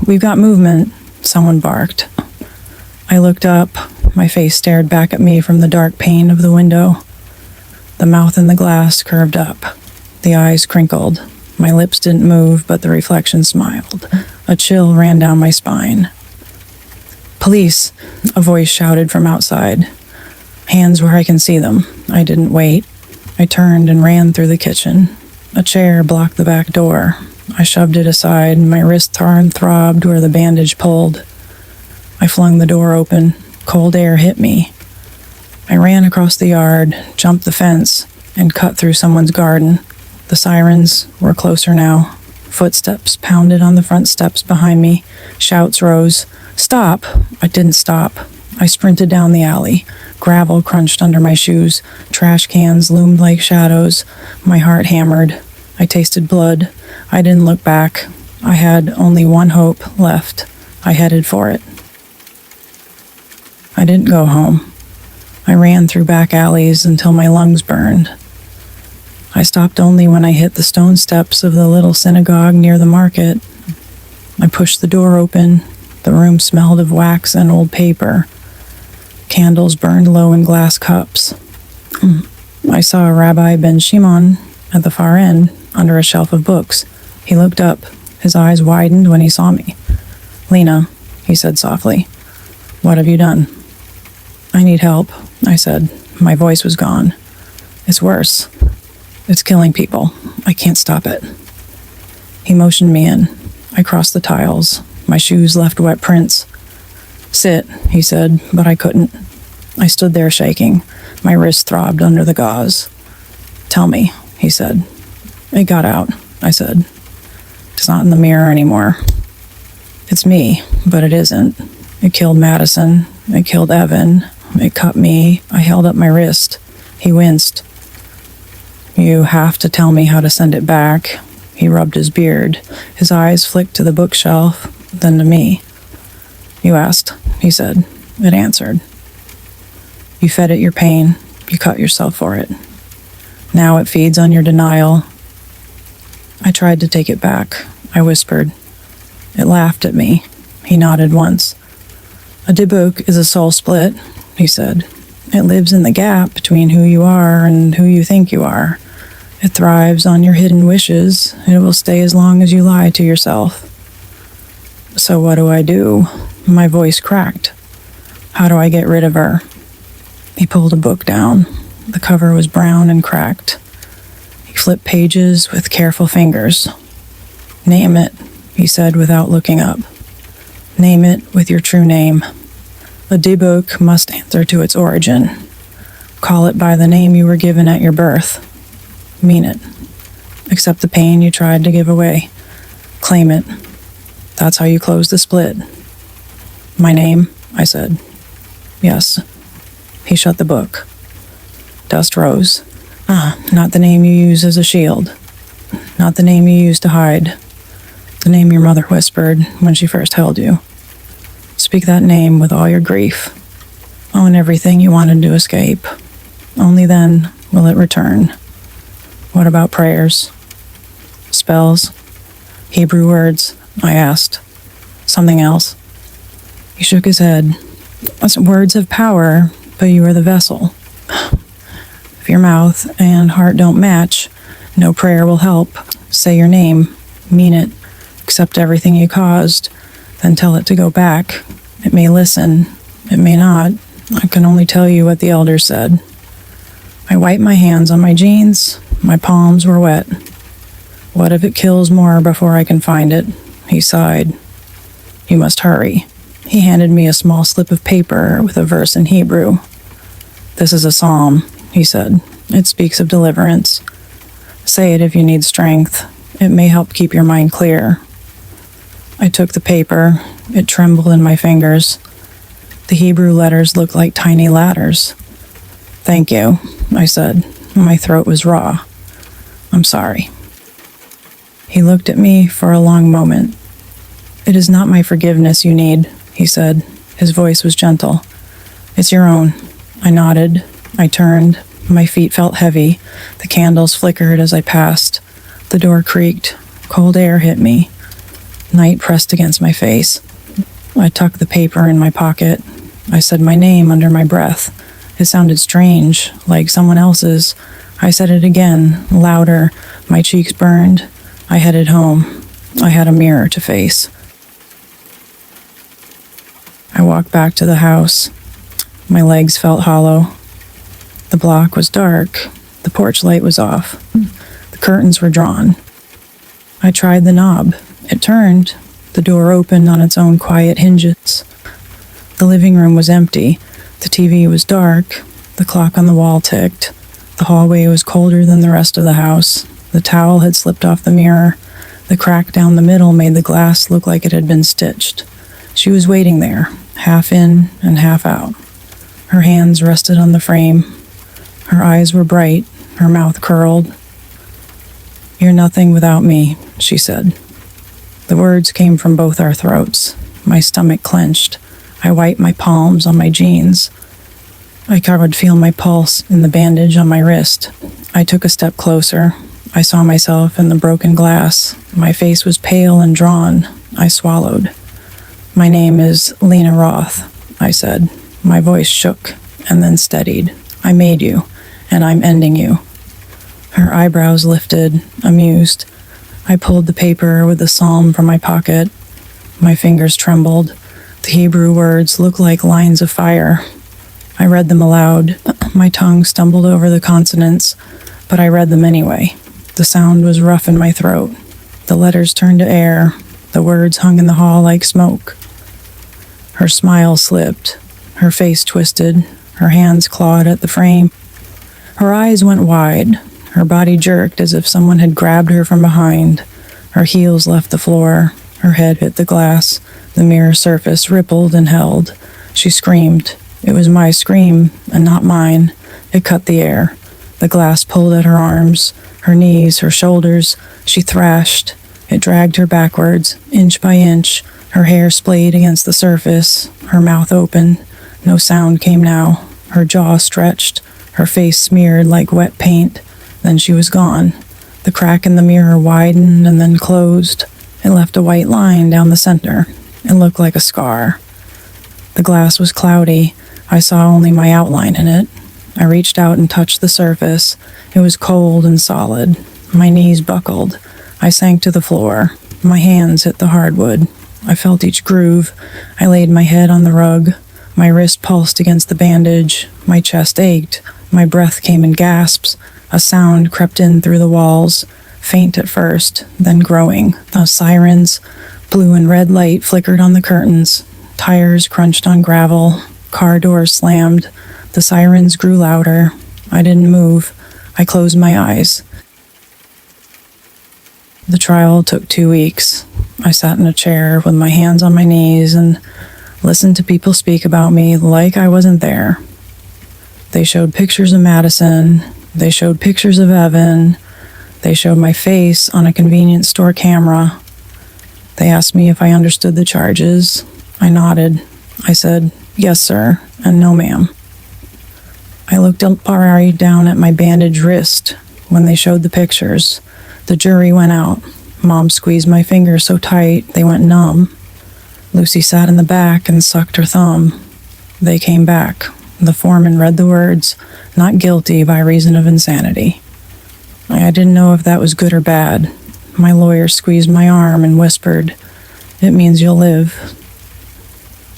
"We've got movement," someone barked. I looked up. My face stared back at me from the dark pane of the window. The mouth in the glass curved up. The eyes crinkled. My lips didn't move, but the reflection smiled. A chill ran down my spine. "Police," a voice shouted from outside. "Hands where I can see them." I didn't wait. I turned and ran through the kitchen. A chair blocked the back door. I shoved it aside. My wrist throbbed where the bandage pulled. I flung the door open. Cold air hit me. I ran across the yard, jumped the fence, and cut through someone's garden. The sirens were closer now. Footsteps pounded on the front steps behind me. Shouts rose. "Stop!" I didn't stop. I sprinted down the alley. Gravel crunched under my shoes. Trash cans loomed like shadows. My heart hammered. I tasted blood. I didn't look back. I had only one hope left. I headed for it. I didn't go home. I ran through back alleys until my lungs burned. I stopped only when I hit the stone steps of the little synagogue near the market. I pushed the door open. The room smelled of wax and old paper. Candles burned low in glass cups. I saw Rabbi Ben Shimon at the far end, under a shelf of books. He looked up. His eyes widened when he saw me. "Lena," he said softly, "what have you done?" "I need help," I said. My voice was gone. "It's worse. It's killing people. I can't stop it." He motioned me in. I crossed the tiles. My shoes left wet prints. "Sit," he said, but I couldn't. I stood there shaking. My wrist throbbed under the gauze. "Tell me," he said. "It got out," I said. "It's not in the mirror anymore. It's me, but it isn't. It killed Madison. It killed Evan. It cut me." I held up my wrist. He winced. "You have to tell me how to send it back." He rubbed his beard. His eyes flicked to the bookshelf, then to me. "You asked," he said. It answered. "You fed it your pain. You cut yourself for it. Now it feeds on your denial." I tried to take it back. I whispered. It laughed at me. He nodded once. "A Dybbuk is a soul split," he said. "It lives in the gap between who you are and who you think you are. It thrives on your hidden wishes. It will stay as long as you lie to yourself." "So what do I do?" My voice cracked. "How do I get rid of her?" He pulled a book down. The cover was brown and cracked. He flipped pages with careful fingers. "Name it," he said without looking up. "Name it with your true name. A Dybbuk must answer to its origin. Call it by the name you were given at your birth. Mean it. Accept the pain you tried to give away. Claim it. That's how you close the split." "My name," I said. "Yes." He shut the book. Dust rose. Not the name you use as a shield. Not the name you used to hide. The name your mother whispered when she first held you. Speak that name with all your grief. Own everything you wanted to escape. Only then will it return. What about prayers? Spells? Hebrew words? I asked. Something else? He shook his head. Words have power, but you are the vessel. If your mouth and heart don't match, no prayer will help. Say your name. Mean it. Accept everything you caused. Then tell it to go back. It may listen. It may not. I can only tell you what the elders said. I wiped my hands on my jeans. My palms were wet. What if it kills more before I can find it? He sighed. You must hurry. He handed me a small slip of paper with a verse in Hebrew. This is a psalm, he said. It speaks of deliverance. Say it if you need strength. It may help keep your mind clear. I took the paper. It trembled in my fingers. The Hebrew letters looked like tiny ladders. Thank you, I said. My throat was raw. I'm sorry. He looked at me for a long moment. "It is not my forgiveness you need," he said. His voice was gentle. "It's your own." I nodded. I turned. My feet felt heavy. The candles flickered as I passed. The door creaked. Cold air hit me. Night pressed against my face. I tucked the paper in my pocket. I said my name under my breath. It sounded strange, like someone else's. I said it again, louder. My cheeks burned. I headed home. I had a mirror to face. I walked back to the house. My legs felt hollow. The block was dark. The porch light was off. The curtains were drawn. I tried the knob. It turned. The door opened on its own quiet hinges. The living room was empty. The TV was dark. The clock on the wall ticked. The hallway was colder than the rest of the house. The towel had slipped off the mirror. The crack down the middle made the glass look like it had been stitched. She was waiting there, half in and half out. Her hands rested on the frame. Her eyes were bright, her mouth curled. "You're nothing without me," she said. The words came from both our throats. My stomach clenched. I wiped my palms on my jeans. I could feel my pulse in the bandage on my wrist. I took a step closer. I saw myself in the broken glass. My face was pale and drawn. I swallowed. "My name is Lena Roth," I said. My voice shook and then steadied. "I made you, and I'm ending you." Her eyebrows lifted, amused. I pulled the paper with the psalm from my pocket. My fingers trembled. The Hebrew words looked like lines of fire. I read them aloud. My tongue stumbled over the consonants, but I read them anyway. The sound was rough in my throat. The letters turned to air. The words hung in the hall like smoke. Her smile slipped. Her face twisted. Her hands clawed at the frame. Her eyes went wide. Her body jerked as if someone had grabbed her from behind. Her heels left the floor. Her head hit the glass. The mirror surface rippled and held. She screamed. It was my scream, and not mine. It cut the air. The glass pulled at her arms, her knees, her shoulders. She thrashed. It dragged her backwards, inch by inch. Her hair splayed against the surface. Her mouth open. No sound came now. Her jaw stretched. Her face smeared like wet paint. Then she was gone. The crack in the mirror widened and then closed. It left a white line down the center. It looked like a scar. The glass was cloudy. I saw only my outline in it. I reached out and touched the surface. It was cold and solid. My knees buckled. I sank to the floor. My hands hit the hardwood. I felt each groove. I laid my head on the rug. My wrist pulsed against the bandage. My chest ached. My breath came in gasps. A sound crept in through the walls, faint at first, then growing. The sirens. Blue and red light flickered on the curtains. Tires crunched on gravel. Car doors slammed. The sirens grew louder. I didn't move. I closed my eyes. The trial took 2 weeks. I sat in a chair with my hands on my knees and listened to people speak about me like I wasn't there. They showed pictures of Madison. They showed pictures of Evan. They showed my face on a convenience store camera. They asked me if I understood the charges. I nodded. I said, "Yes, sir," and "No, ma'am." I looked down at my bandaged wrist when they showed the pictures. The jury went out. Mom squeezed my fingers so tight they went numb. Lucy sat in the back and sucked her thumb. They came back. The foreman read the words, "Not guilty by reason of insanity." I didn't know if that was good or bad. My lawyer squeezed my arm and whispered, "It means you'll live."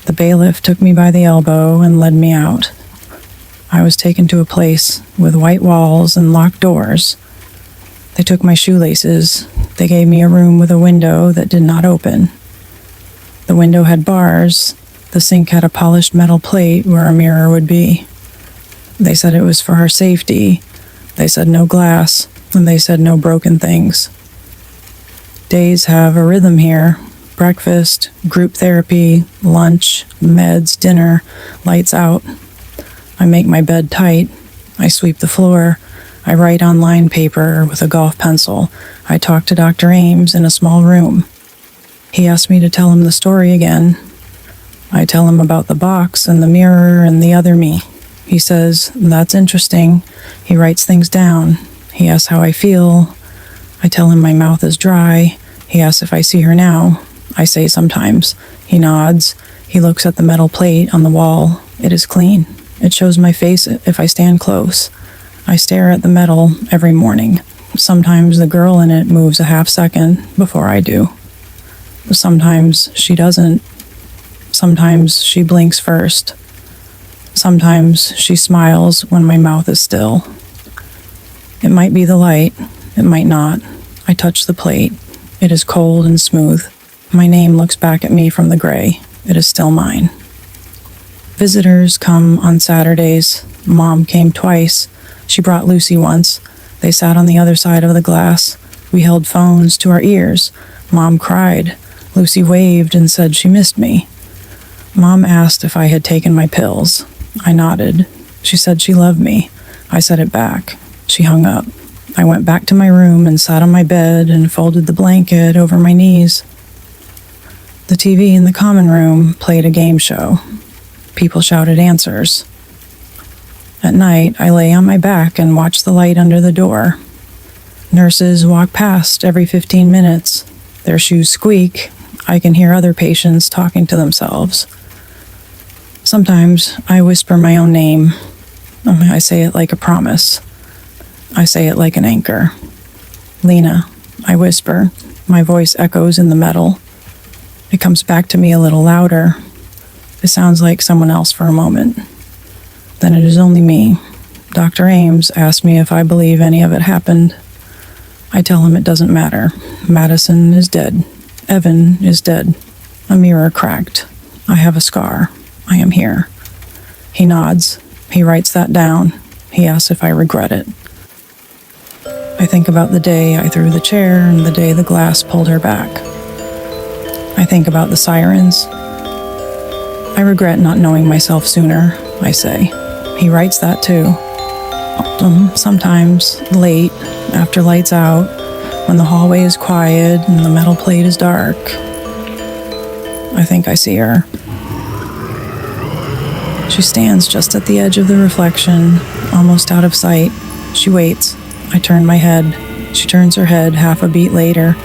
The bailiff took me by the elbow and led me out. I was taken to a place with white walls and locked doors. They took my shoelaces. They gave me a room with a window that did not open. The window had bars. The sink had a polished metal plate where a mirror would be. They said it was for our safety. They said no glass, and they said no broken things. Days have a rhythm here. Breakfast, group therapy, lunch, meds, dinner, lights out. I make my bed tight. I sweep the floor. I write on lined paper with a golf pencil. I talk to Dr. Ames in a small room. He asks me to tell him the story again. I tell him about the box and the mirror and the other me. He says, "That's interesting." He writes things down. He asks how I feel. I tell him my mouth is dry. He asks if I see her now. I say sometimes. He nods. He looks at the metal plate on the wall. It is clean. It shows my face if I stand close. I stare at the metal every morning. Sometimes the girl in it moves a half second before I do. Sometimes she doesn't. Sometimes she blinks first. Sometimes she smiles when my mouth is still. It might be the light. It might not. I touch the plate. It is cold and smooth. My name looks back at me from the gray. It is still mine. Visitors come on Saturdays. Mom came twice. She brought Lucy once. They sat on the other side of the glass. We held phones to our ears. Mom cried. Lucy waved and said she missed me. Mom asked if I had taken my pills. I nodded. She said she loved me. I said it back. She hung up. I went back to my room and sat on my bed and folded the blanket over my knees. The TV in the common room played a game show. People shouted answers. At night, I lay on my back and watch the light under the door. Nurses walk past every 15 minutes. Their shoes squeak. I can hear other patients talking to themselves. Sometimes I whisper my own name. I say it like a promise. I say it like an anchor. Lena, I whisper. My voice echoes in the metal. It comes back to me a little louder. It sounds like someone else for a moment. Then it is only me. Dr. Ames asked me if I believe any of it happened. I tell him it doesn't matter. Madison is dead. Evan is dead. A mirror cracked. I have a scar. I am here. He nods. He writes that down. He asks if I regret it. I think about the day I threw the chair and the day the glass pulled her back. I think about the sirens. I regret not knowing myself sooner, I say. He writes that too. Sometimes, late, after lights out, when the hallway is quiet and the metal plate is dark, I think I see her. She stands just at the edge of the reflection, almost out of sight. She waits. I turn my head. She turns her head half a beat later.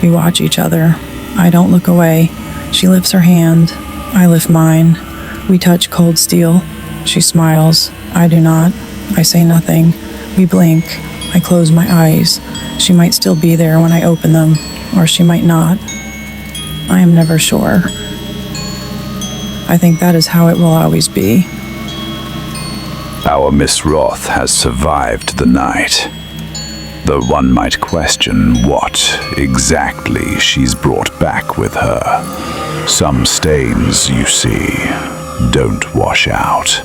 We watch each other. I don't look away. She lifts her hand. I lift mine. We touch cold steel. She smiles. I do not. I say nothing. We blink. I close my eyes. She might still be there when I open them, or she might not. I am never sure. I think that is how it will always be. Our Miss Roth has survived the night, though one might question what exactly she's brought back with her. Some stains, you see, don't wash out.